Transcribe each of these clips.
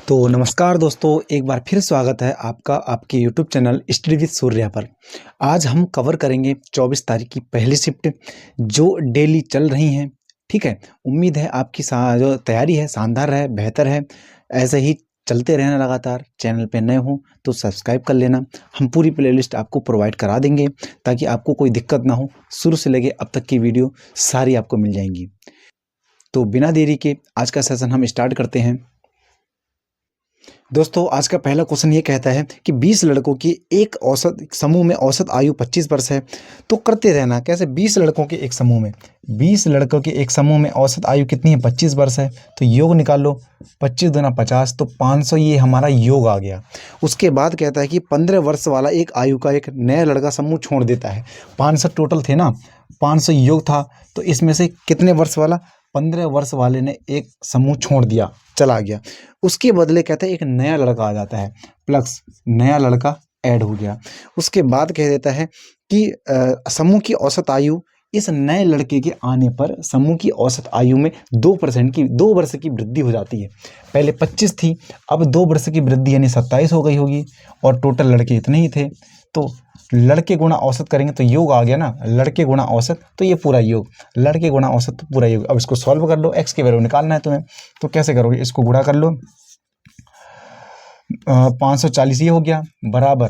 तो नमस्कार दोस्तों, एक बार फिर स्वागत है आपका आपके YouTube channel study with Surya पर। आज हम कवर करेंगे 24 तारीख की पहली शिफ्ट जो डेली चल रही हैं। ठीक है, उम्मीद है आपकी जो तैयारी है शानदार है, बेहतर है। ऐसे ही चलते रहना लगातार। चैनल पे नए हो तो सब्सक्राइब कर लेना। हम पूरी प्लेलिस्ट आपको प्रोवाइड करा देंगे ताकि आपको कोई दिक्कत ना हो। शुरू से लेके अब तक की वीडियो सारी आपको मिल जाएंगी। तो बिना देरी के आज का सेशन हम स्टार्ट करते हैं। दोस्तों, आज का पहला क्वेश्चन ये कहता है कि 20 लड़कों की एक औसत समूह में औसत आयु 25 वर्ष है, तो करते रहना। कैसे? 20 लड़कों के एक समूह में 20 लड़कों के एक समूह में औसत आयु कितनी है? 25 वर्ष है। तो योग निकाल लो। 25 दूना 50, तो 500 ये हमारा योग आ गया। उसके बाद कहता है कि 15 वर्ष वाला एक आयु का एक नया लड़का समूह छोड़ देता है। 500 टोटल थे ना, 500 योग था, तो इसमें से कितने वर्ष वाला? 15 वर्ष वाले ने एक समूह छोड़ दिया, चला गया। उसके बदले कहते हैं एक नया लड़का आ जाता है, प्लस नया लड़का ऐड हो गया। उसके बाद कह देता है कि समूह की औसत आयु, इस नए लड़के के आने पर समूह की औसत आयु में 2% की 2 वर्ष की वृद्धि हो जाती है। पहले 25 थी, अब 2 वर्ष की वृद्धि यानी 27 हो गई होगी, और टोटल लड़के इतने ही थे। तो लड़के गुणा औसत करेंगे तो योग आ गया ना, लड़के गुणा औसत, तो ये पूरा योग, लड़के गुणा औसत तो पूरा योग। अब इसको सॉल्व कर लो, एक्स की वैल्यू निकालना है तुम्हें। तो कैसे करोगे? इसको गुणा कर लो, 540 ये हो गया, बराबर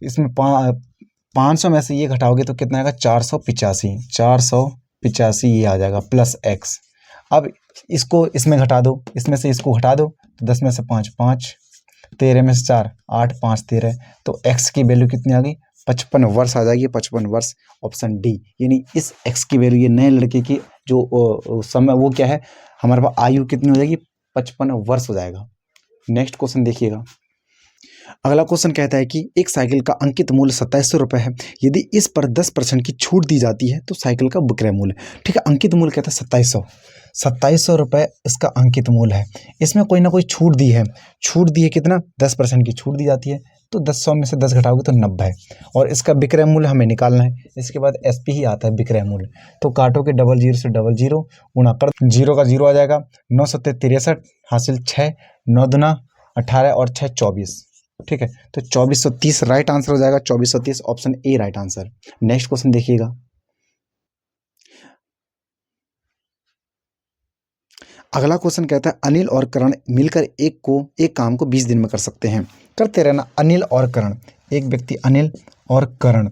इसमें 500 में से ये घटाओगे तो कितना आएगा? 485 ये आ जाएगा, प्लस एक्स। अब इसको इसमें घटा दो, इसमें से इसको घटा दो, तो 10 में से 5 5, 13 में से 4 8, 5 13, तो एक्स की वैल्यू कितनी आ गई? 55 वर्ष आ जाएगी। 55 वर्ष, ऑप्शन डी। यानी इस एक्स की वैल्यू, ये नए लड़के की जो समय, वो क्या है हमारे पास? आयु कितनी हो जाएगी? 55 वर्ष हो जाएगा। नेक्स्ट क्वेश्चन देखिएगा। अगला क्वेश्चन कहता है कि एक साइकिल का अंकित मूल्य 2700 रुपये है। यदि इस पर 10% की छूट दी जाती है तो साइकिल का विक्रय मूल्य। ठीक है, अंकित मूल्य कहता है 2700 रुपये इसका अंकित मूल्य है। इसमें कोई ना कोई छूट दी है। छूट दी है कितना? 10% की छूट दी जाती है, तो 100 में से 10 घटाओगे तो 90 है। और इसका विक्रय मूल्य हमें निकालना है। इसके बाद एसपी ही आता है विक्रय मूल्य। तो काटोगे 00 से 00, गुणा कर 0 का 0 आ जाएगा। 9 सत्ते 63, हासिल 6, 9 दूना 18 और 6 24। ठीक है, तो 2430 राइट आंसर हो जाएगा। 2430 option A right answer. Next question देखिएगा। अगला क्वेश्चन कहता है अनिल और करण मिलकर एक काम को 20 दिन में कर सकते हैं। करते रहना। अनिल और करण, एक व्यक्ति अनिल और करण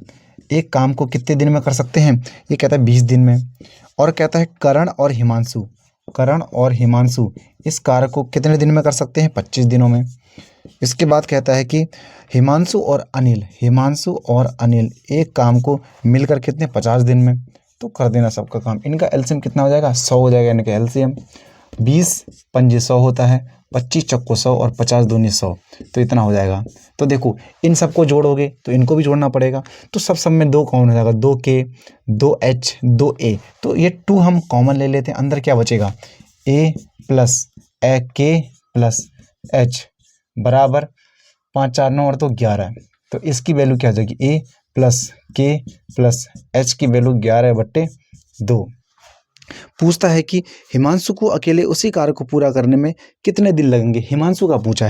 एक काम को कितने दिन में कर सकते हैं? ये कहता है 20 दिन में। और कहता है करण और हिमांशु इस कार्य को कितने दिन में कर सकते हैं? 25 दिनों में। इसके बाद कहता है कि हिमांशु और अनिल एक काम को मिलकर कितने? 50 दिन में। तो कर देना सबका काम। इनका एलसीएम कितना हो जाएगा? 100 हो जाएगा। इनका एलसीएम 20 पंजे 100 होता है, 25 चक्को 100 और 50 दूनी 100, तो इतना हो जाएगा। तो देखो, इन सबको जोड़ोगे तो इनको भी जोड़ना पड़ेगा। तो सब में 2 कॉमन हो जाएगा, 2k 2h 2a। तो ये 2 हम कॉमन ले लेते हैं। अंदर क्या बचेगा? a plus k plus h बराबर 5 4 9 और तो 11। तो इसकी वैल्यू क्या हो जाएगी? a plus k plus h की वैल्यू 11/2। पूछता है कि हिमांशु को अकेले उसी कार्य को पूरा करने में कितने दिन लगेंगे? हिमांशु का पूछा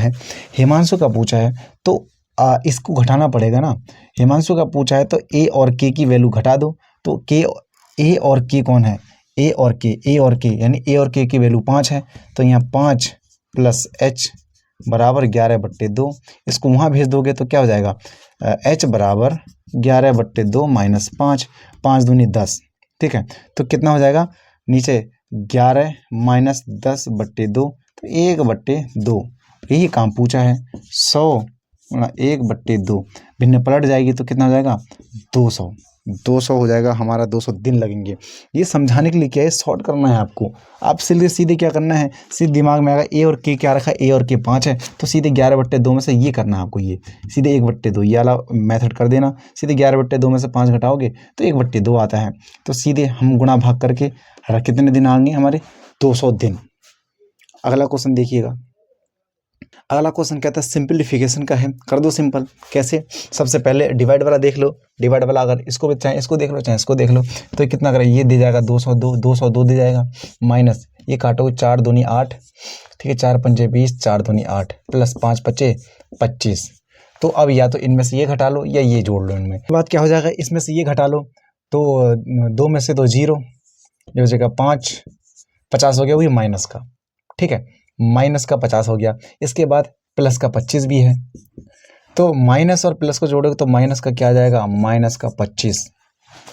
है तो इसको घटाना पड़ेगा ना। हिमांशु का पूछा है तो a और k की वैल्यु घटा दो। तो a और k कौन है? a और k यानी a और k की वैल्यू 5 है। तो यहाँ 5 प्लस h बराबर 11/2। इसको वहाँ भेज दोगे तो क्या हो जाएगा? h बराबर 11/2 माइनस 5, 5 दूनी 10। ठीक है, तो कितना हो जाएगा? नीचे 11 माइनस 10/2, तो 1/2। यही काम पूछा है। 100 गुणा 1/2 भिन्न पलट जाएगी तो कितना हो जाएगा? 200 हो जाएगा हमारा। 200 दिन लगेंगे। ये समझाने के लिए क्या है, शॉर्ट करना है आपको। आप सीधे क्या करना है, सीधे दिमाग में आएगा a और k क्या रखा है? a और k 5 है, तो सीधे 11/2 में से ये करना है आपको। ये सीधे 1/2 ये वाला मेथड कर देना। सीधे 11/2 में से 5 घटाओगे तो 1/2 आता है। तो सीधे हम गुणा भाग करके कितने दिन आएंगे हमारे? 200 दिन। अगला क्वेश्चन देखिएगा। अगला क्वेश्चन कहता है सिंपलीफिकेशन का है। कर दो सिंपल। कैसे? सबसे पहले डिवाइड वाला देख लो। डिवाइड वाला अगर इसको भी चाहे इसको देख लो चाहे इसको देख लो, तो ये कितना करें? ये दे जाएगा 202 दे जाएगा, माइनस ये काटोगे 4 दूनी 8, ठीक है, 4 पंजे 20, 4 दूनी 8 प्लस 5 पचे 25। तो अब या तो इनमें से ये घटा लो या ये जोड़ लो। इनमें बात क्या हो जाएगा, इसमें से ये घटा लो तो 2 में से 2 0, ये हो जाएगा 5, 50 हो गया वही माइनस का। ठीक है, माइनस का 50 हो गया। इसके बाद प्लस का 25 भी है, तो माइनस और प्लस को जोड़ोगे तो माइनस का क्या आ जाएगा, माइनस का 25।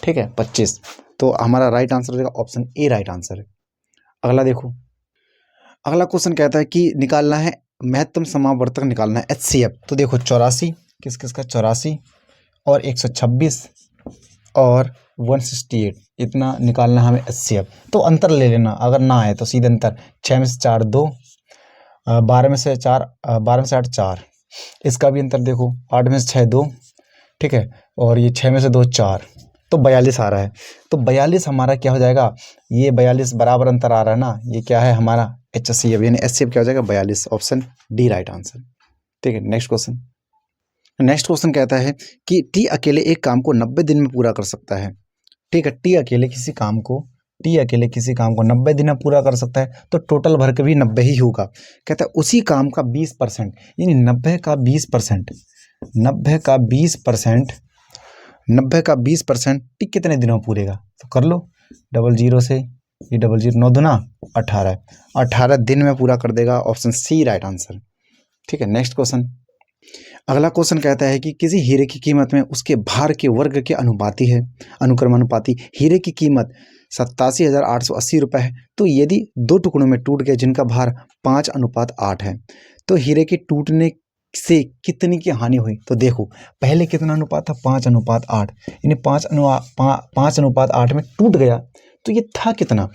ठीक है, 25। तो हमारा राइट आंसर हो जाएगा ऑप्शन ए राइट आंसर है। अगला देखो, अगला क्वेश्चन कहता है कि निकालना है महत्तम समावर्तक, निकालना है HCF। तो देखो 84 किस किस का, 84 और 126 और 168, इतना निकालना है हमें HCF। तो अंतर ले लेना, अगर ना आए तो सीधे अंतर। 6 में से 4 2, 12 में से 4, 12 में से 8 4, इसका भी अंतर देखो, 8 में से 6 2, ठीक है, और ये 6 में से 2 4, तो 42 आ रहा है। तो 42 हमारा क्या हो जाएगा, ये 42 बराबर अंतर आ रहा है ना, ये क्या है हमारा HCF, यानी HCF क्या हो जाएगा 42, ऑप्शन डी राइट आंसर। ठीक है, नेक्स्ट क्वेश्चन। नेक्स्ट क्वेश्चन कहता है कि टी अकेले एक काम को 90 दिन में पूरा कर सकता है। ठीक है, टी अकेले किसी काम को 90 दिन में पूरा कर सकता है, तो टोटल भर के भी 90 ही होगा। कहता है उसी काम का 20%, यानी 90 का 20%, 90 का 20% टी कितने दिनों में पूरेगा, तो कर लो, 00 से ये 00 9 दूना 18, 18 दिन में पूरा कर देगा, ऑप्शन सी राइट आंसर। ठीक है, नेक्स्ट क्वेश्चन। अगला क्वेश्चन कहता है कि किसी हीरे की कीमत में उसके भार के वर्ग के अनुपाती है, अनुक्रमानुपाती। हीरे की कीमत 87,880 रुपये है, तो यदि 2 टुकड़ों में टूट गए जिनका भार 5:8 है, तो हीरे के टूटने से कितनी की हानि हुई। तो देखो पहले कितना अनुपात था, 5:8, यानी 5:8 में टूट गया, तो ये था कितना,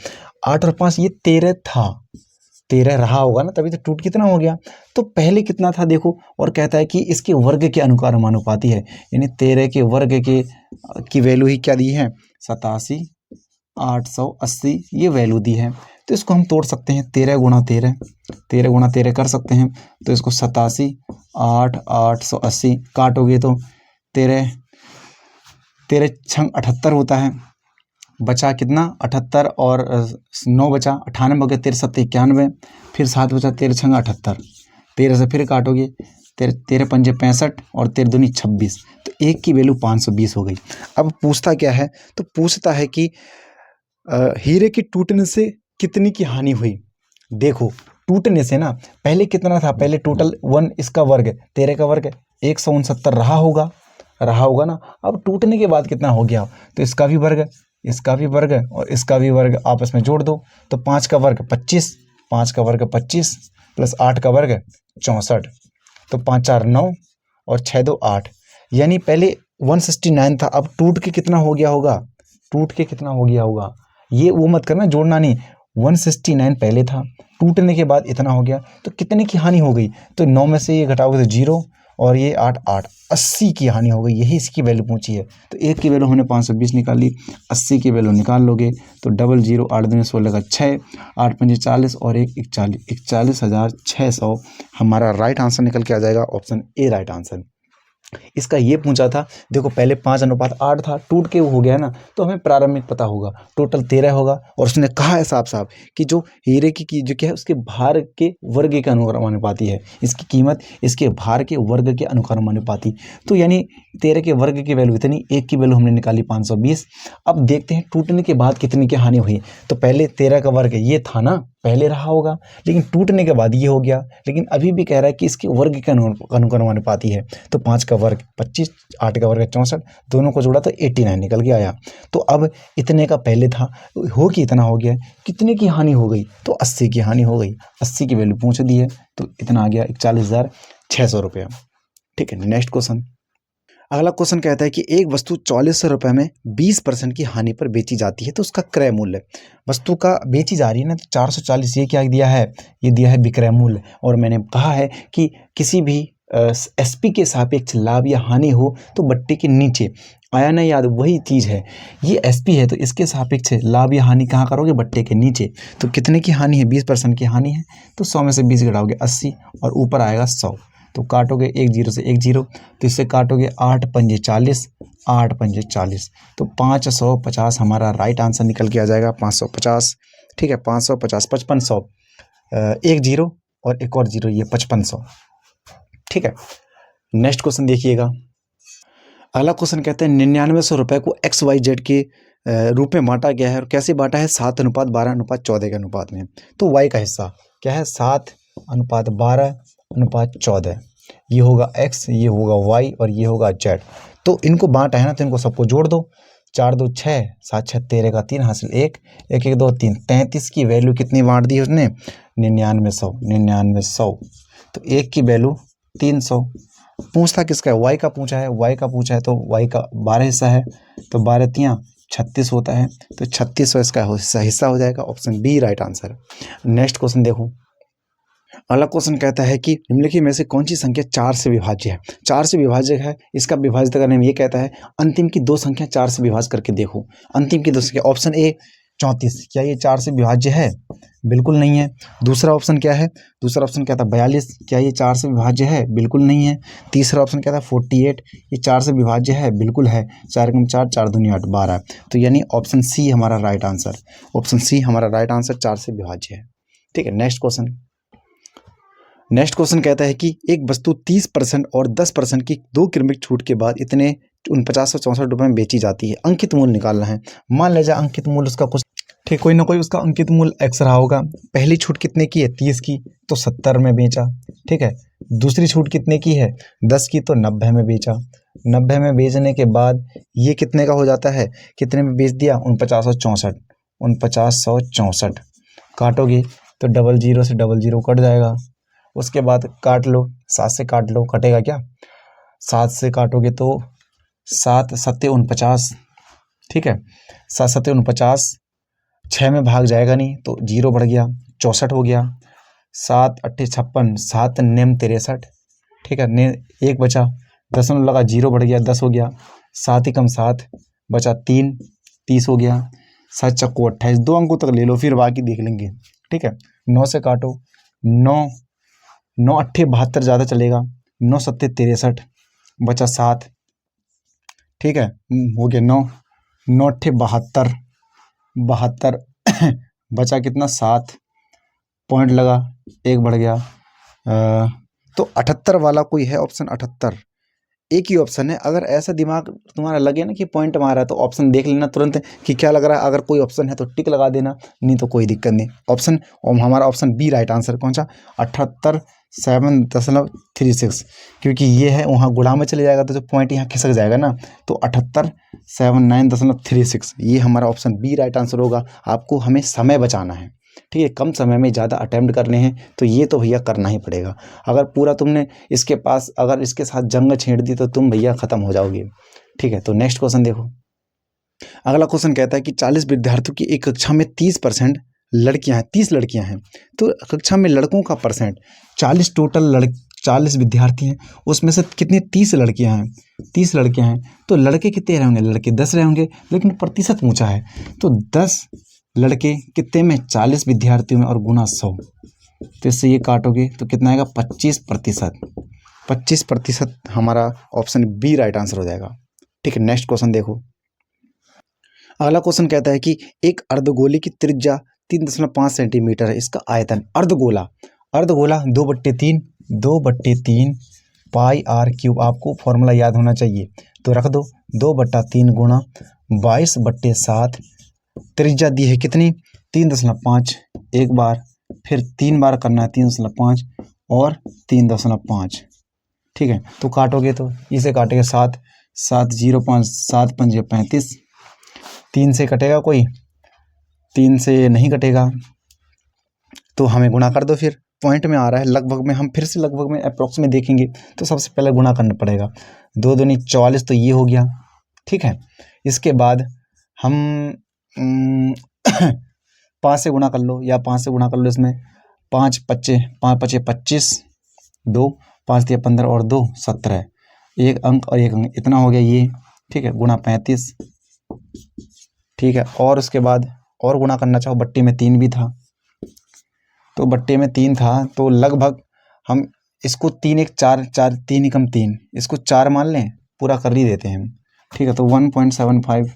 8 और 5 ये 13 था, 13 रहा होगा ना, तभी तो टूट कितना हो गया। तो पहले कितना था देखो, और कहता है कि इसके वर्ग के अनुक्रमानुपाती है, यानी 13 के वर्ग की वैल्यू ही क्या दी है, 87,880 ये वैल्यू दी है। तो इसको हम तोड़ सकते हैं, 13 गुणा 13 कर सकते हैं। तो इसको 87,880 काटोगे तो 13 छंग 78 होता है, बचा कितना 78 और 9 बचा 98 हो गया, 13 7 91, फिर 7 बचा, 13 छंग 78, 13 से फिर काटोगे 13 पंजे 65 और 13 दूनी 26, तो एक की वैल्यू 520 हो गई। अब पूछता क्या है, तो पूछता है कि हीरे के टूटने से कितनी की हानि हुई। देखो टूटने से ना, पहले कितना था, पहले टोटल 1 इसका वर्ग 13 का वर्ग 169 रहा होगा ना। अब टूटने के बाद कितना हो गया, तो इसका भी वर्ग और इसका भी वर्ग आपस में जोड़ दो, तो 5 का वर्ग 25, 5 का वर्ग 25 प्लस 8 का वर्ग 64, तो 5 4 9 और 6 2 8, यानी पहले 169 था, अब टूट के कितना हो गया होगा, ये वो मत करना, जोड़ना नहीं, 169 पहले था, टूटने के बाद इतना हो गया, तो कितने की हानि हो गई, तो 9 में से ये घटाओगे तो 0 और ये 8 8, 80 की हानि हो गई, यही इसकी वैल्यू पूछी है। तो एक की वैल्यू हमने 520 निकाली, 80 की वैल्यू निकाल लोगे तो 00 8 दूनी 16 का 6, 8 पंजे 40 और 1 41, 41,600 हमारा राइट आंसर निकल के आ जाएगा, ऑप्शन ए राइट आंसर। इसका ये पूछा था, देखो पहले 5:8 था, टूट के वो हो गया ना, तो हमें प्रारंभिक पता होगा, टोटल 13 होगा, और उसने कहा है साफ साफ कि जो हीरे की जो क्या है उसके भार के वर्ग के अनुक्रमानुपाती है, इसकी कीमत इसके भार के वर्ग के अनुक्रमानुपाती। तो यानी 13 के वर्ग की वैल्यू इतनी, एक की वैल्यू हमने निकाली 520। अब देखते हैं टूटने के बाद कितनी की हानि हुई। तो पहले 13 का वर्ग ये था ना, पहले रहा होगा, लेकिन टूटने के बाद ये हो गया, लेकिन अभी भी कह रहा है कि इसके वर्ग के अनुक्रमानुपाती है। तो 5 का वर्ग 25, 8 का वर्ग 64, दोनों को जोड़ा तो 89 निकल के आया। तो अब इतने का पहले था, हो कि इतना हो गया, कितने की हानि हो गई, तो 80 की हानि हो गई, 80 की वैल्यू पूछ दी है, तो इतना आ गया 41,600 रुपये। ठीक है, नेक्स्ट क्वेश्चन। अगला क्वेश्चन कहता है कि एक वस्तु 4400 रुपये में 20% की हानि पर बेची जाती है, तो उसका क्रय मूल्य, वस्तु का बेची जा रही है ना, तो 440, ये क्या दिया है, ये दिया है विक्रय मूल्य। और मैंने कहा है कि किसी भी एसपी के सापेक्ष लाभ या हानि हो तो बट्टे के नीचे आया ना याद, वही चीज़ है, ये एसपी है तो इसके सापेक्ष लाभ या हानि कहाँ करोगे, बट्टे के नीचे। तो कितने की हानि है, 20% की हानि है, तो 100 में से 20 घटाओगे 80 और ऊपर आएगा 100, तो काटोगे 1 0 से 1 0, तो इससे काटोगे 8 पंजे 40, 8 पंजे 40, तो 550 हमारा राइट आंसर निकल के आ जाएगा, 550। ठीक है, 550 5500, 1 0 और एक और 0 ये 5500। ठीक है, नेक्स्ट क्वेश्चन देखिएगा। अगला क्वेश्चन कहते हैं 9900 रुपये को XYZ के रूप में बांटा गया है और कैसे बांटा है, 7:12:14 के अनुपात में। तो y का हिस्सा क्या है, 7:12:14। ये होगा x, ये होगा y और ये होगा z। तो इनको बांटा है ना, तो इनको सबको जोड़ दो। 4 2 6, 7 6 13 का 3 हासिल 1, 1 1 2 3, 33 की वैल्यू कितनी बांट दी उसने, 9900। तो 1 की वैल्यू 300। पूछता किसका है, y का पूछा है, y का पूछा है तो y का 12 हिस्सा है, तो 12 तियाँ 36 होता है, तो 3600 इसका हिस्सा हो जाएगा। Option B right answer. Next question देखो। अगला क्वेश्चन कहता है कि निम्नलिखित में से कौन सी संख्या 4 से विभाज्य है। 4 से विभाज्य है, इसका विभाजित करने में ये कहता है अंतिम की दो संख्या 4 से विभाजित करके देखो। अंतिम की दो संख्या, ऑप्शन ए 34, क्या ये 4 से विभाज्य है, बिल्कुल नहीं है। दूसरा ऑप्शन क्या है, दूसरा ऑप्शन क्या था 42, क्या ये 4 से विभाज्य है, बिल्कुल नहीं है। तीसरा ऑप्शन क्या था 48, ये 4 से विभाज्य है, बिल्कुल है। 4 कम 4, 4 दूनी 8, 12। तो यानी ऑप्शन सी हमारा राइट आंसर, ऑप्शन सी हमारा राइट आंसर 4 से विभाज्य है। ठीक है, नेक्स्ट क्वेश्चन। नेक्स्ट क्वेश्चन कहता है कि एक वस्तु 30% और 10% की 2 क्रमिक छूट के बाद इतने 4964 रुपये में बेची जाती है। अंकित मूल्य निकालना है। मान लीजिए अंकित मूल्य उसका कुछ, ठीक, कोई ना कोई उसका अंकित मूल्य एक्स रहा होगा। पहली छूट कितने की है, 30 की, तो 70 में बेचा। ठीक है, दूसरी छूट कितने की है, 10 की, तो 90 में बेचा। 90 में बेचने के बाद ये कितने का हो जाता है, कितने में बेच दिया, 4964। काटोगे तो 00 से 00 कट जाएगा। उसके बाद काट लो, 7 से काट लो, कटेगा क्या, 7 से काटोगे तो 7 सत्ते 49। ठीक है, 7 सत्ते 49, 6 में भाग जाएगा नहीं तो 0 बढ़ गया, 64 हो गया। 7 अट्ठे 56, 7 नेम 63। ठीक है, ने 1 बचा, दशमलव लगा, 0 बढ़ गया, 10 हो गया। 7 ही कम 7 बचा 3, 30 हो गया। 7 चक्को 28, 2 अंकों तक ले लो, फिर बाकी देख लेंगे। ठीक है, 9 से काटो, 9 अट्ठे 72 ज़्यादा चलेगा, 9 सत्ते 63 बचा 7। ठीक है, हो गया 9 अट्ठे 72 बचा कितना, 7, पॉइंट लगा, 1 बढ़ गया। तो 78 वाला कोई है, ऑप्शन 78 एक ही ऑप्शन है। अगर ऐसा दिमाग तुम्हारा लगे ना कि पॉइंट मारा है तो ऑप्शन देख लेना तुरंत कि क्या लग रहा है। अगर कोई ऑप्शन है तो टिक लगा देना, नहीं तो कोई दिक्कत नहीं। ऑप्शन, और हमारा ऑप्शन बी राइट आंसर कौन सा, 78.736, क्योंकि ये है वहाँ गुणा में चले जाएगा तो जो पॉइंट यहाँ खिसक जाएगा ना, तो 78.7936 ये हमारा ऑप्शन बी राइट आंसर होगा। आपको हमें समय बचाना है, ठीक है, कम समय में ज़्यादा अटैम्प्ट करने हैं, तो ये तो भैया करना ही पड़ेगा। अगर पूरा तुमने इसके पास, अगर इसके साथ जंग छेड़ दी तो तुम भैया ख़त्म हो जाओगे। ठीक है, तो नेक्स्ट क्वेश्चन देखो। अगला क्वेश्चन कहता है कि 40 विद्यार्थियों की एक कक्षा में 30% लड़कियां हैं, 30 लड़कियां हैं, तो कक्षा में लड़कों का परसेंट 40, टोटल 40 विद्यार्थी हैं, उसमें से कितनी 30 लड़कियां हैं, 30 लड़कियां हैं, तो लड़के कितने रहेंगे, लड़के 10 रहेंगे, लेकिन प्रतिशत पूछा है तो 10 लड़के कितने में, 40 विद्यार्थियों में और गुना 100, तो इससे ये काटोगे तो कितना आएगा, 25%। 25% हमारा ऑप्शन बी राइट आंसर हो जाएगा। ठीक है, नेक्स्ट क्वेश्चन देखो। अगला क्वेश्चन कहता है कि एक अर्धगोले की त्रिज्या 3.5 सेंटीमीटर है, इसका आयतन, अर्धगोला 2/3 पाई r क्यूब, आपको फॉर्मूला याद होना चाहिए तो रख दो, 2/3 गुणा 22/7, त्रिज्या दी है कितनी, 3.5, एक बार, फिर 3 बार करना है, 3.5 और 3.5। ठीक है, तो काटोगे तो इसे काटेगा 7 7 0 5 7 5 35, 3 से कटेगा कोई, 3 से नहीं कटेगा, तो हमें गुणा कर दो। फिर पॉइंट में आ रहा है, लगभग में हम फिर से लगभग में अप्रॉक्स में देखेंगे तो सबसे पहले गुणा करना पड़ेगा। 2 दूनी 44, तो ये हो गया। ठीक है, इसके बाद हम 5 से गुणा कर लो, या 5 से गुणा कर लो, इसमें 5 पच्चे 5 पचे 25, 2 5 दिया 15 और 2 17, एक अंक और एक अंक, इतना हो गया ये। ठीक है, गुणा 35। ठीक है, और उसके बाद और गुणा करना चाहो, बट्टे में 3 भी था, तो बट्टे में 3 था, तो लगभग हम इसको 3 1 4 4 3 एकम 3, इसको 4 मान लें, पूरा कर ही देते हैं हम। ठीक है, तो 1.75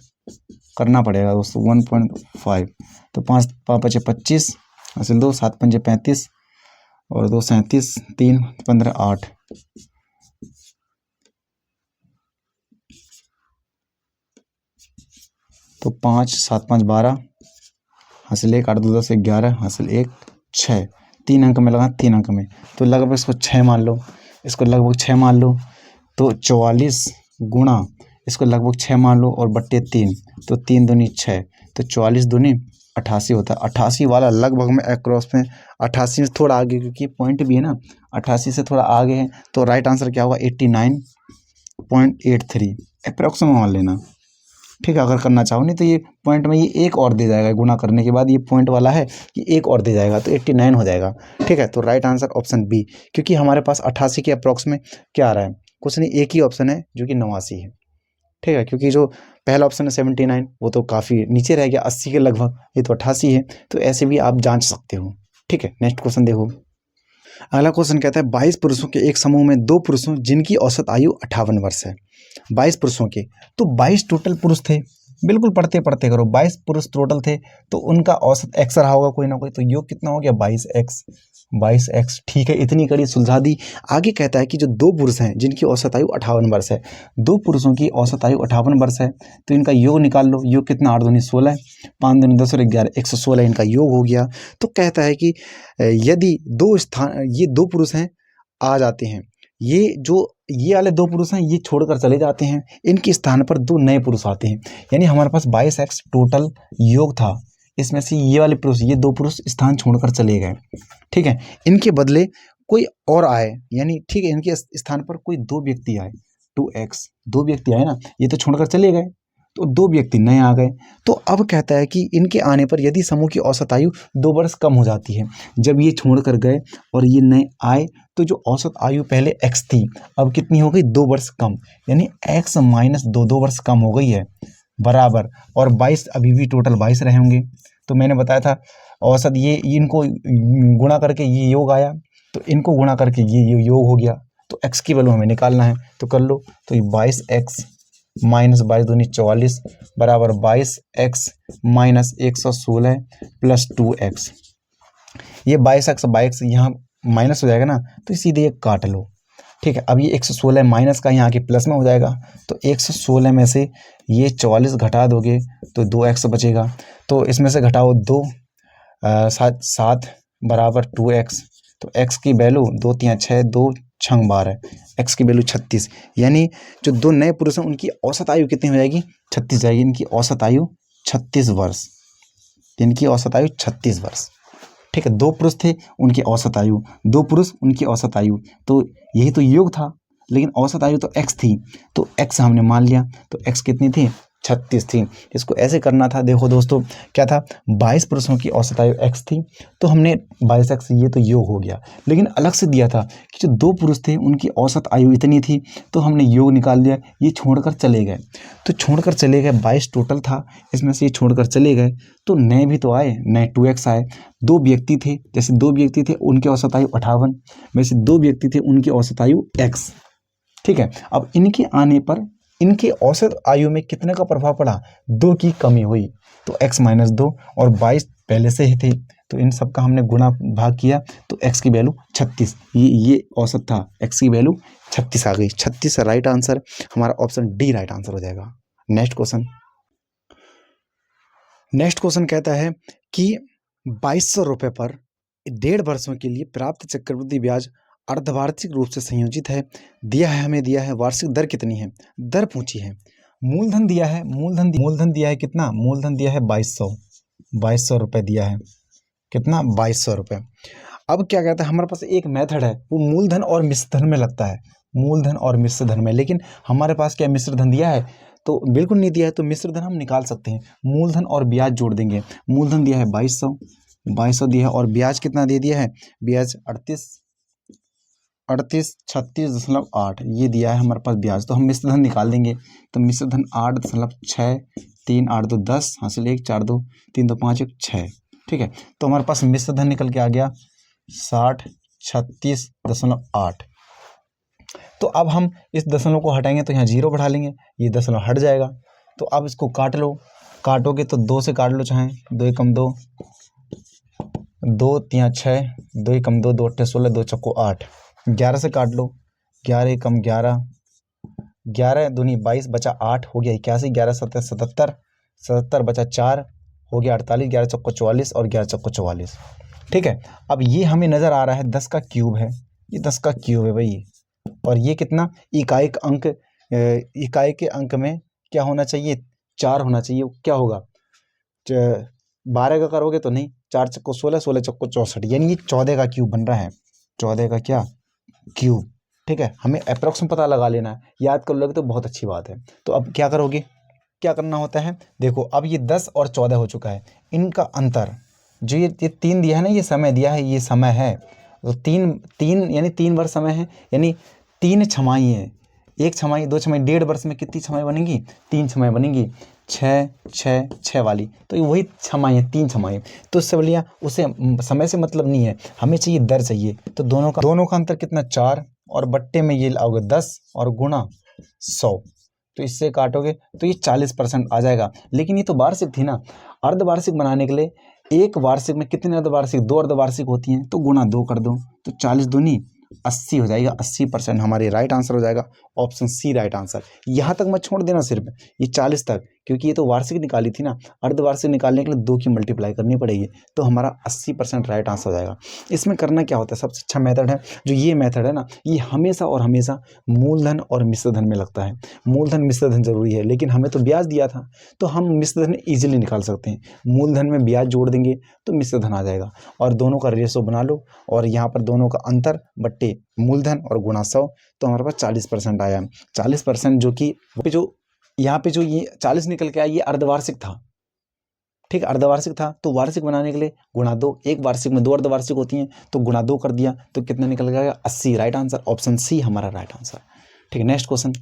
करना पड़ेगा दोस्तों, 1.5, तो 5 5 पचे 25 हासिल 2, 7 पंजे 35 और 2 37, 3 15 8। तो 5 7 5 12, हासिल 1 8 2 10 11, हासिल 1 6। 3 अंक में लगा, 3 अंक में, तो लगभग इसको 6 मान लो, इसको लगभग 6 मान लो। तो 44 गुणा इसको लगभग 6 मान लो और बट्टे 3, तो 3 दूनी 6, तो 44 दूनी 88 होता है। 88 वाला लगभग में अक्रॉस में 88 से थोड़ा आगे, क्योंकि पॉइंट भी है ना, 88 से थोड़ा आगे है, तो राइट आंसर क्या होगा 89.83 अप्रॉक्सिमेट मान लेना। ठीक है, अगर करना चाहो, नहीं तो ये पॉइंट में ये एक और दे जाएगा, गुना करने के बाद ये पॉइंट वाला है कि एक और दे जाएगा, तो 89 हो जाएगा। ठीक है, तो राइट आंसर ऑप्शन बी, क्योंकि हमारे पास 88 के अप्रॉक्स में क्या आ रहा है, कुछ नहीं, एक ही ऑप्शन है जो कि 89 है। ठीक है, क्योंकि जो पहला ऑप्शन है 79 वो तो काफ़ी नीचे रह गया 80 के लगभग, ये तो 88 है, तो ऐसे भी आप जांच सकते हो। ठीक है, नेक्स्ट क्वेश्चन देखो। अगला क्वेश्चन कहता है 22 पुरुषों के एक समूह में 2 पुरुषों जिनकी औसत आयु 58 वर्ष है। 22 पुरुषों के, तो 22 टोटल पुरुष थे, बिल्कुल पढ़ते पढ़ते करो, 22 पुरुष टोटल थे, तो उनका औसत एक्स रहा होगा कोई ना कोई, तो योग कितना हो गया 22x। 22x, ठीक है, इतनी कड़ी सुलझा दी। आगे कहता है कि जो 2 पुरुष हैं जिनकी औसत आयु 58 वर्ष है, 2 पुरुषों की औसत आयु 58 वर्ष है, तो इनका योग निकाल लो। योग कितना, 8 दूनी 16, 5 दूनी 10 और 11, 116 इनका योग हो गया। तो कहता है कि यदि ये 2 पुरुष हैं आ जाते हैं, ये वाले 2 पुरुष हैं ये छोड़कर चले जाते हैं, इनके स्थान पर 2 नए पुरुष आते हैं, यानी हमारे पास 22x टोटल योग था, इसमें से ये वाले पुरुष, ये 2 पुरुष स्थान छोड़कर चले गए। ठीक है, इनके बदले कोई और आए, यानी ठीक है, इनके स्थान पर कोई 2 व्यक्ति आए, 2x, 2 व्यक्ति आए ना, ये तो छोड़कर चले गए, तो 2 व्यक्ति नए आ गए। तो अब कहता है कि इनके आने पर यदि समूह की औसत आयु 2 वर्ष कम हो जाती है, जब ये छोड़कर गए और ये नए आए, तो जो औसत आयु पहले x थी अब कितनी हो गई, 2 वर्ष कम, यानी x माइनस 2 वर्ष कम हो गई है, बराबर, और 22 अभी भी टोटल 22 रहे होंगे। तो मैंने बताया था औसत, ये इनको गुणा करके ये योग आया, तो इनको गुणा करके ये योग हो गया, तो x की वैल्यू हमें निकालना है, तो कर लो। तो ये 22x माइनस 22 दूनी 44 बराबर 22x माइनस 116 प्लस 2x। ये 22x यहाँ माइनस हो जाएगा ना, तो सीधे ये काट लो। ठीक है, अब ये 116 माइनस का यहाँ आके प्लस में हो जाएगा, तो 116 में से ये 44 घटा दोगे तो 2x बचेगा, तो इसमें से घटाओ 2, 7 बराबर 2x, तो x की वैल्यू 2 3 6, 2 6 12, x की वैल्यू 36, यानी जो 2 नए पुरुष हैं उनकी औसत आयु कितनी हो जाएगी, 36 जाएगी। इनकी औसत आयु 36 वर्ष, इनकी औसत आयु 36 वर्ष। ठीक है, 2 पुरुष थे उनकी औसत आयु, 2 पुरुष उनकी औसत आयु, तो यही तो योग था, लेकिन औसत आयु तो x थी, तो x हमने मान लिया, तो x कितनी थी, 36 थी। इसको ऐसे करना था, देखो दोस्तों क्या था, 22 पुरुषों की औसत आयु x थी, तो हमने 22x, ये तो योग हो गया, लेकिन अलग से दिया था कि जो 2 पुरुष थे उनकी औसत आयु इतनी थी, तो हमने योग निकाल लिया, ये छोड़कर चले गए, तो छोड़कर चले गए, 22 टोटल था, इसमें से ये छोड़कर चले गए, तो नए भी तो आए, नए 2x आए। 2 व्यक्ति थे, जैसे 2 व्यक्ति थे उनकी औसत आयु 58, वैसे 2 व्यक्ति थे उनकी औसत आयु x। ठीक है, अब इनके आने पर इनके औसत आयु में कितने का प्रभाव पड़ा, 2 की कमी हुई, तो x माइनस 2, और 22 पहले से ही थे, तो इन सब का हमने गुणा भाग किया, तो x की वैल्यू 36, ये औसत था, x की वैल्यू 36 आ गई। 36 राइट आंसर, हमारा ऑप्शन डी राइट आंसर हो जाएगा। नेक्स्ट क्वेश्चन कहता है कि 2200 रुपये पर 1.5 वर्षों के लिए प्राप्त चक्रवृद्धि ब्याज अर्धवार्षिक रूप से संयोजित है, दिया है, हमें दिया है, वार्षिक दर कितनी है, दर पूछी है, मूलधन दिया है, मूलधन दिया है कितना, मूलधन दिया है 2200 रुपये दिया है, कितना 2200 रुपये। अब क्या कहता है, हमारे पास एक मेथड है, वो मूलधन और मिश्र धन में लगता है, मूलधन और मिश्र धन में, लेकिन हमारे पास क्या मिश्र धन दिया है, तो बिल्कुल नहीं दिया है, तो मिश्र धन हम निकाल सकते हैं, मूलधन और ब्याज जोड़ देंगे। मूलधन दिया है 2200 दिया है, और ब्याज कितना दे दिया है, ब्याज 36.8 ये दिया है हमारे पास ब्याज, तो हम मिश्र धन निकाल देंगे, तो मिश्र धन 8.6, 3 8 2 10, हासिल 1 4 2 3 2 5 1 6। ठीक है, तो हमारे पास मिश्र धन निकल के आ गया 36.8। तो अब हम इस दशमलव को हटाएंगे तो यहाँ 0 बढ़ा लेंगे, ये दशमलव हट जाएगा, तो अब इसको काट लो, काटोगे तो 2 से काट लो, चाहे 2 एकम 2, दो तिया 6, 2 कम 2, 2 अट्ठे 16, 2 चक्को 8, 11 से काट लो, 11 कम 11, 11 दूनी 22, बचा 8, हो गया 81, 11 7 77, 77 बचा 4, हो गया 48, 11 चक्को 44 और 11 चक्को 44। ठीक है, अब ये हमें नज़र आ रहा है 10 का क्यूब है, ये 10 का क्यूब है भाई। और ये कितना, इकाई का अंक, इकाई के अंक में क्या होना चाहिए, 4 होना चाहिए। क्या होगा, 12 का करोगे तो नहीं, 4 चक्को 16, 16 चक्को 64, यानी ये 14 का क्यूब बन रहा है, 14 का क्या क्यूब। ठीक है, हमें अप्रॉक्स में पता लगा लेना है, याद कर लोगे तो बहुत अच्छी बात है। तो अब क्या करोगे, क्या करना होता है, देखो अब ये 10 और 14 हो चुका है, इनका अंतर जो ये 3 दिया है ना, ये समय दिया है, ये समय है, तो 3 यानी 3 वर्ष समय है, यानी 3 छमाही है, 1 छमाही 2 छमाही, 1.5 वर्ष में कितनी छमाही बनेंगी, 3 छमाही बनेंगी, 6 6 6 वाली, तो ये वही छमाही है, 3 छमाही। तो उससे बढ़िया उसे समय से मतलब नहीं है, हमें चाहिए दर चाहिए। तो दोनों का अंतर कितना, 4, और बट्टे में ये लाओगे 10 और गुणा 100, तो इससे काटोगे तो ये 40% आ जाएगा। लेकिन ये तो वार्षिक थी ना, अर्धवार्षिक बनाने के लिए एक वार्षिक में कितने अर्धवार्षिक, 2 अर्धवार्षिक होती हैं, तो गुणा 2 कर दो, तो 40 दूनी 80 हो जाएगा, 80% हमारे राइट आंसर हो जाएगा, ऑप्शन सी राइट आंसर। यहाँ तक मत छोड़ देना सिर्फ, ये 40 तक, क्योंकि ये तो वार्षिक निकाली थी ना, अर्धवार्षिक निकालने के लिए 2 की मल्टीप्लाई करनी पड़ेगी, तो हमारा 80% राइट आंसर हो जाएगा। इसमें करना क्या होता है, सबसे अच्छा मेथड है जो ये मेथड है ना, ये हमेशा और हमेशा मूलधन और मिश्रधन में लगता है। मूलधन मिश्रधन जरूरी है, लेकिन हमें तो ब्याज दिया था, तो हम मिश्रधन ईजिली निकाल सकते हैं, मूलधन में ब्याज जोड़ देंगे तो मिश्रधन आ जाएगा, और दोनों का रेशो बना लो, और यहाँ पर दोनों का अंतर बट्टे मूलधन और गुणा 100, तो हमारे पास 40% आया। 40% जो कि जो यहाँ पे जो ये 40 निकल के आया, ये अर्धवार्षिक था। ठीक, अर्धवार्षिक था, तो वार्षिक बनाने के लिए गुणा 2, एक वार्षिक में 2 अर्धवार्षिक होती हैं, तो गुणा 2 कर दिया, तो कितना निकल गया, 80। राइट आंसर ऑप्शन सी हमारा राइट आंसर। ठीक है, नेक्स्ट क्वेश्चन।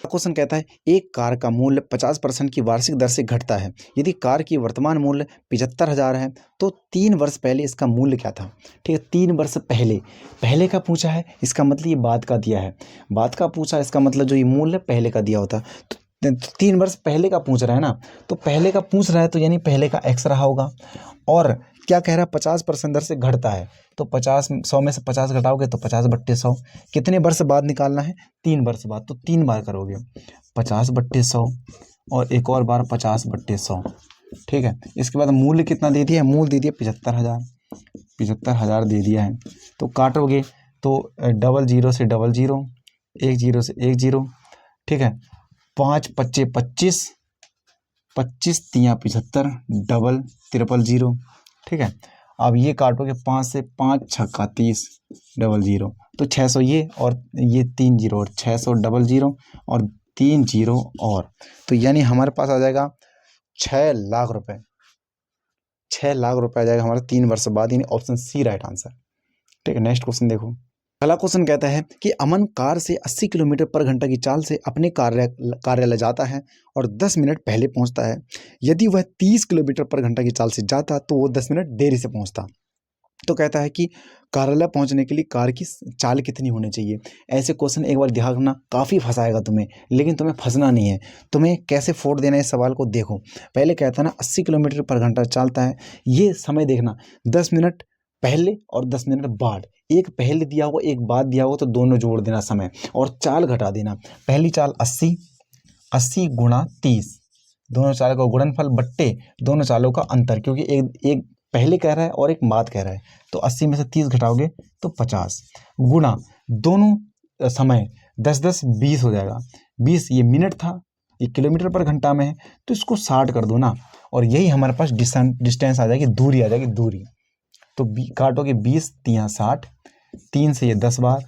क्वेश्चन कहता है एक कार का मूल्य 50% की वार्षिक दर से घटता है, यदि कार की वर्तमान मूल्य 75,000 है तो 3 वर्ष पहले इसका मूल्य क्या था। ठीक है, 3 वर्ष पहले, पहले का पूछा है, इसका मतलब ये बाद का दिया है, बाद का पूछा, इसका मतलब जो ये मूल्य पहले का दिया होता, तो 3 वर्ष पहले का पूछ रहा है ना, तो पहले का पूछ रहा है, तो यानी पहले का एक्स रहा होगा। और क्या कह रहा है, 50% दर से घटता है, तो 100 में से 50 घटाओगे तो 50 बट्टे 100, कितने वर्ष बाद निकालना है, 3 वर्ष बाद, तो 3 बार करोगे, 50 बट्टे 100 और एक और बार 50 बट्टे 100। ठीक है, इसके बाद मूल्य कितना दे दिया है, मूल्य दे दिया 75,000, 75,000 दे दिया है, तो काटोगे तो 00 से 00, 10 से 10। ठीक है, 5 पच्चे 25, 25 तिया 75, डबल 000। ठीक है, अब ये काटोगे 5 से, 5 छक्का 30, 00, तो 600 ये, और ये 3 जीरो, और 600 00 और 3 जीरो, और तो यानी हमारे पास आ जाएगा 6 लाख रुपए, 6 लाख रुपए आ जाएगा हमारा 3 वर्ष बाद, यानी ऑप्शन सी राइट आंसर। ठीक है, नेक्स्ट क्वेश्चन देखो। पहला क्वेश्चन कहता है कि अमन कार से 80 किलोमीटर पर घंटा की चाल से अपने कार्यालय जाता है और 10 मिनट पहले पहुंचता है। यदि वह 30 किलोमीटर पर घंटा की चाल से जाता तो वो 10 मिनट देरी से पहुंचता। तो कहता है कि कार्यालय पहुंचने के लिए कार की चाल कितनी होनी चाहिए। ऐसे क्वेश्चन एक बार ध्यान रखना, काफ़ी फंसाएगा तुम्हें, लेकिन तुम्हें फंसना नहीं है। तुम्हें कैसे फोड़ देना है इस सवाल को, देखो पहले कहता है ना 80 किलोमीटर पर घंटा चलता है, ये समय देखना 10 मिनट पहले और 10 मिनट बाद, एक पहले दिया हुआ एक बाद दिया हुआ, तो दोनों जोड़ देना समय और चाल घटा देना। पहली चाल 80, 80 गुणा 30, दोनों चालों का गुणनफल बट्टे दोनों चालों का अंतर, क्योंकि एक पहले कह रहा है और एक बाद कह रहा है, तो 80 में से 30 घटाओगे तो 50, गुणा दोनों समय 10 10 20 हो जाएगा। 20 ये मिनट था, ये किलोमीटर पर घंटा में है, तो इसको 60 कर दो ना, और यही हमारे पास डिस्टेंस आ जाएगी, दूरी आ जाएगी, दूरी। तो काटोगे 20 तिया 60, 3 से ये 10 बार,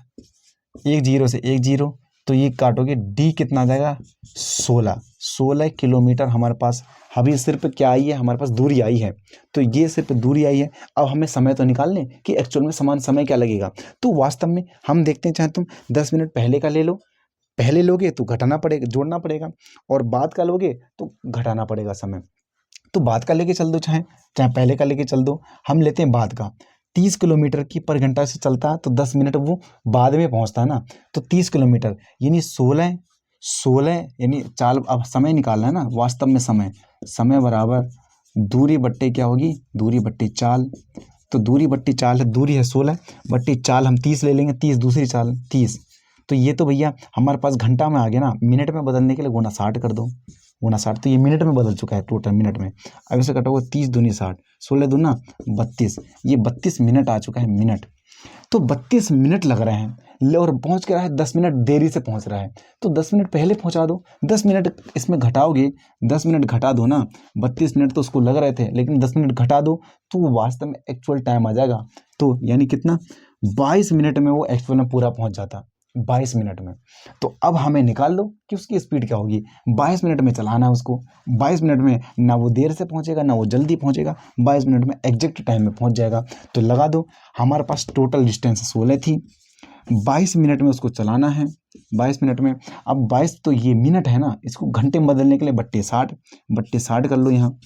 10 से 10, तो ये काटोगे डी कितना आ जाएगा 16 किलोमीटर हमारे पास। अभी सिर्फ क्या आई है, हमारे पास दूरी आई है, तो ये सिर्फ दूरी आई है। अब हमें समय तो निकाल लें कि एक्चुअल में समान समय क्या लगेगा। तो वास्तव में हम देखते हैं, चाहे तुम 10 मिनट पहले का ले लो, पहले लोगे तो घटाना पड़ेगा, जोड़ना पड़ेगा, और बाद का लोगे तो घटाना पड़ेगा समय। तो बाद का लेके चल दो, चाहे चाहे पहले का लेके चल दो, हम लेते हैं बाद का। 30 किलोमीटर की पर घंटा से चलता है, तो 10 मिनट वो बाद में पहुंचता है ना, तो 30 किलोमीटर यानी 16 यानी चाल, अब समय निकालना है ना, वास्तव में समय बराबर दूरी बट्टे क्या होगी, दूरी बट्टे चाल, तो दूरी बट्टी चाल है, दूरी है 16 बट्टी चाल हम 30 ले लेंगे, 30 दूसरी चाल 30। तो ये तो भैया हमारे पास घंटा में आ गया ना, मिनट में बदलने के लिए गुना 60 कर दो, गुना 60। तो ये मिनट में बदल चुका है टोटल मिनट में। अब इसे कटोगे 30 दूनी 60, 16 दूना 32, ये 32 मिनट आ चुका है मिनट। तो 32 मिनट लग रहे हैं और पहुंच के रहा है 10 मिनट देरी से पहुंच रहा है, तो 10 मिनट पहले पहुंचा दो। 10 मिनट इसमें घटाओगे, 10 मिनट घटा दो ना, 32 मिनट तो उसको लग रहे थे लेकिन 10 मिनट घटा दो तो वो वास्तव में एक्चुअल टाइम आ जाएगा। तो यानी कितना, 22 मिनट में वो एक्चुअल में पूरा पहुंच जाता, 22 मिनट में। तो अब हमें निकाल लो कि उसकी स्पीड क्या होगी। 22 मिनट में चलाना है उसको, 22 मिनट में ना वो देर से पहुंचेगा ना वो जल्दी पहुंचेगा, 22 मिनट में एग्जैक्ट टाइम में पहुंच जाएगा। तो लगा दो, हमारे पास टोटल डिस्टेंस 16 थी, 22 मिनट में उसको चलाना है, 22 मिनट में। अब 22 तो ये मिनट है ना, इसको घंटे में बदलने के लिए बट्टे 60 कर लो यहाँ,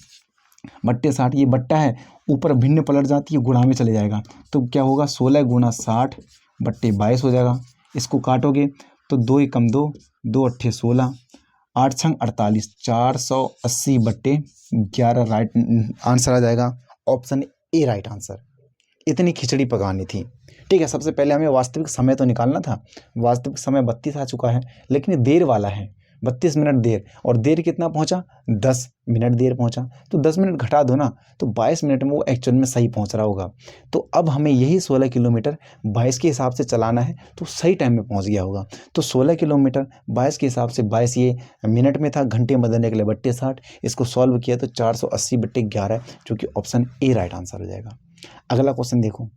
बट्टे 60। ये बट्टा है, ऊपर भिन्न पलट जाती है, गुणा में चले जाएगा। तो क्या होगा, 16 गुणा 60 बट्टे 22 हो जाएगा। इसको काटोगे तो 2 एकम 2, 2 अट्ठे 16, 8 छंग 48, 480 बट्टे 11 राइट आंसर आ जाएगा। Option A right answer. इतनी खिचड़ी पकानी थी। ठीक है, सबसे पहले हमें वास्तविक समय तो निकालना था। वास्तविक समय 32 आ चुका है लेकिन ये देर वाला है, 32 मिनट देर। और देर कितना पहुंचा, 10 मिनट देर पहुंचा। तो 10 मिनट घटा दो ना, तो 22 मिनट में वो एक्चुअल में सही पहुंच रहा होगा। तो अब हमें यही 16 किलोमीटर 22 के हिसाब से चलाना है तो सही टाइम में पहुंच गया होगा। तो 16 किलोमीटर 22 के हिसाब से, 22 ये मिनट में था, घंटे में बदलने के लिए बट्टे 60। इसको सॉल्व किया तो 480 बट्टे 11, जो कि ऑप्शन ए राइट आंसर हो जाएगा। अगला क्वेश्चन देखो।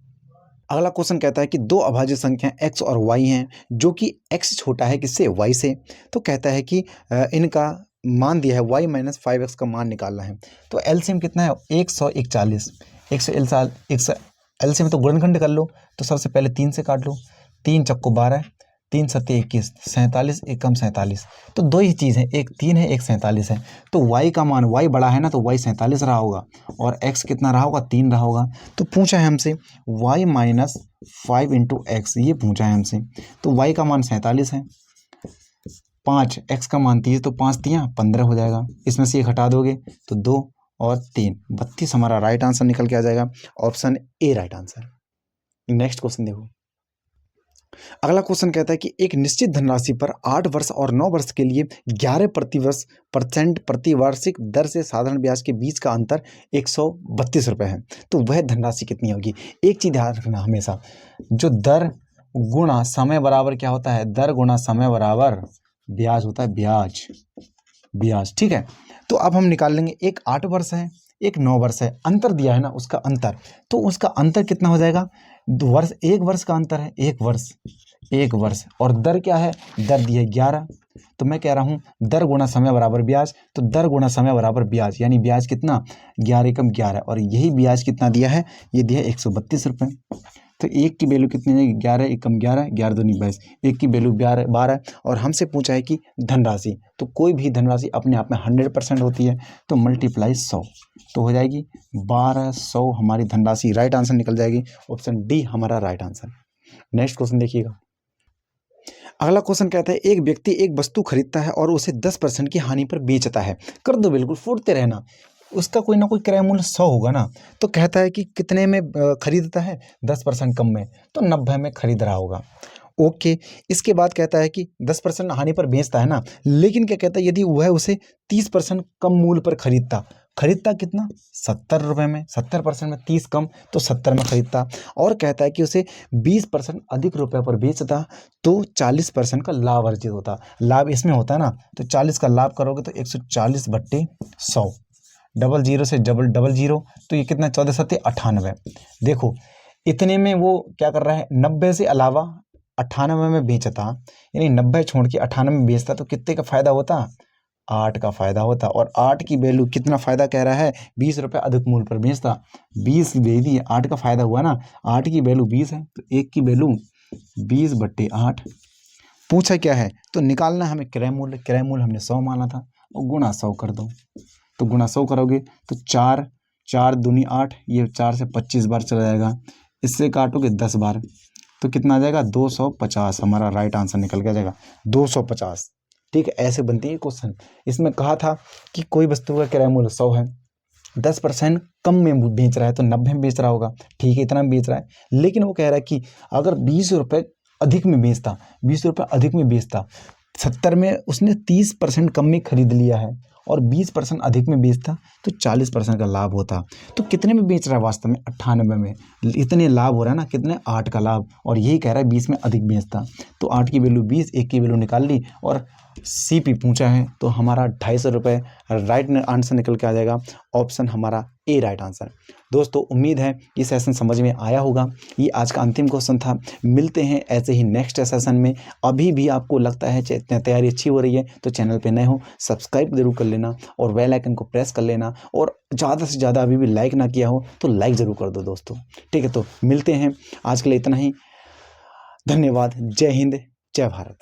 अगला क्वेश्चन कहता है कि दो अभाज्य संख्या x और y हैं, जो कि x छोटा है किससे, y से। तो कहता है कि इनका मान दिया है, y माइनस 5x का मान निकालना है। तो एलसीएम कितना है, 141, 100 एलसीएम तो गुणनखंड कर लो। तो सबसे पहले 3 से काट लो, 3 चक्को 12, 3 सत्ते 21, 47 एकम 47। तो दो ही चीज़ है, एक 3 है एक 47 है। तो y का मान, y बड़ा है ना, तो y 47 रहा होगा और x कितना रहा होगा, 3 रहा होगा। तो पूछा है हमसे y माइनस 5 इंटू एक्स, ये पूछा है हमसे। तो y का मान 47 है, 5 x का मान 30, तो 5 तियाँ 15 हो जाएगा। इसमें से एक हटा दोगे तो 2 और 3, 32 हमारा राइट आंसर निकल के आ जाएगा। Option A right answer. Next question देखो। अगला क्वेश्चन कहता है कि एक निश्चित धनराशि पर 8 वर्ष और 9 वर्ष के लिए 11% प्रतिवार्षिक दर से साधारण ब्याज के बीच का अंतर 132 रुपये है। तो वह धनराशि कितनी होगी। एक चीज़ ध्यान रखना हमेशा, जो दर गुणा समय बराबर क्या होता है, दर गुणा समय बराबर ब्याज होता है, ब्याज। ठीक है, तो अब हम निकाल लेंगे, एक 8 वर्ष है एक 9 वर्ष है, अंतर दिया है ना, उसका अंतर। तो उसका अंतर कितना हो जाएगा, 2 वर्ष, 1 वर्ष का अंतर है, 1 वर्ष और दर क्या है, दर दी है 11। तो मैं कह रहा हूँ दर गुणा समय बराबर ब्याज। तो दर गुणा समय बराबर ब्याज, यानी ब्याज कितना, 11 एकम 11, और यही ब्याज कितना दिया है, ये दिया है 132 रुपये। तो एक की वैल्यू कितनी है, 11 एकम 11, 11 दूनी 22, एक की वैल्यू 12 और हमसे पूछा है कि धनराशि। तो कोई भी धनराशि अपने आप में 100% होती है, तो मल्टीप्लाई 100 तो हो जाएगी 1200 हमारी धनराशि राइट आंसर निकल जाएगी। ऑप्शन डी हमारा राइट आंसर। नेक्स्ट क्वेश्चन देखिएगा। अगला क्वेश्चन कहता है एक व्यक्ति एक वस्तु खरीदता है और उसे 10% की हानि पर बेचता है। कर दो बिल्कुल, फूटते रहना, उसका कोई ना कोई क्रय मूल्य 100 होगा ना। तो कहता है कि कितने में खरीदता है, 10% कम में, तो 90 में खरीद रहा होगा। ओके, इसके बाद कहता है कि 10% हानि पर बेचता है ना, लेकिन क्या कहता है, यदि वह उसे 30% कम मूल्य पर खरीदता कितना, 70 रुपये में, 70% में 30 कम, तो 70 में खरीदता। और कहता है कि उसे 20% अधिक रुपये पर बेचता, तो 40% का लाभ अर्जित होता। लाभ इसमें होता है ना, तो 40 का लाभ करोगे तो 140 बट्टे 100, डबल जीरो से डबल जीरो, तो ये कितना, 14 सत्ते 98। देखो इतने में वो क्या कर रहा है, 90 से अलावा 98 में बेचता, यानी 90 छोड़ के 98 में बेचता, तो कितने का फायदा होता, 8 का फायदा होता। और 8 की वैल्यू कितना फायदा कह रहा है, 20 रुपये अधिक मूल्य पर बेचता, 20 दे दी, 8 का फायदा हुआ ना, 8 की वैल्यू 20 है, तो 1 की वैल्यू 20 बट्टे 8। पूछा क्या है, तो निकालना हमें क्रय मूल्य हमने 100 माना था, और गुणा 100 कर दो। तो गुणा 100 करोगे तो 4 दूनी 8, ये 4 से 25 बार चला जाएगा। इससे काटोगे 10 बार, तो कितना आ जाएगा, 250 हमारा राइट आंसर निकल के आ जाएगा, 250। ठीक है, ऐसे बनती है क्वेश्चन। इसमें कहा था कि कोई वस्तु का क्रय मूल्य 100 है, 10% कम में बेच रहा है तो 90 में बेच रहा होगा, ठीक है, इतना में बेच रहा है। लेकिन वो कह रहा है कि अगर 20 रुपये अधिक में बेचता, 20 रुपये अधिक में बेचता, 70 में उसने 30% कम में खरीद लिया है और 20% अधिक में बेचता तो 40% का लाभ होता। तो कितने में बेच रहा है वास्तव में? 98 में। इतने लाभ हो रहा है ना, कितने? 8 का लाभ। और यही कह रहा है 20 में अधिक बेचता। तो 8 की वैल्यू 20, 1 की वैल्यू निकाल ली और CP पूछा है तो हमारा 250 रुपये राइट आंसर निकल के आ जाएगा। ऑप्शन हमारा ए राइट आंसर। दोस्तों उम्मीद है ये सेशन समझ में आया होगा। ये आज का अंतिम क्वेश्चन था। मिलते हैं ऐसे ही नेक्स्ट सेशन में। अभी भी आपको लगता है तैयारी अच्छी हो रही है तो चैनल पे नए हो सब्सक्राइब जरूर कर लेना और बेल आइकन को प्रेस कर लेना, और ज़्यादा से ज़्यादा अभी भी लाइक ना किया हो तो लाइक ज़रूर कर दो दोस्तों। ठीक है, तो मिलते हैं, आज के लिए इतना ही। धन्यवाद। जय हिंद, जय भारत।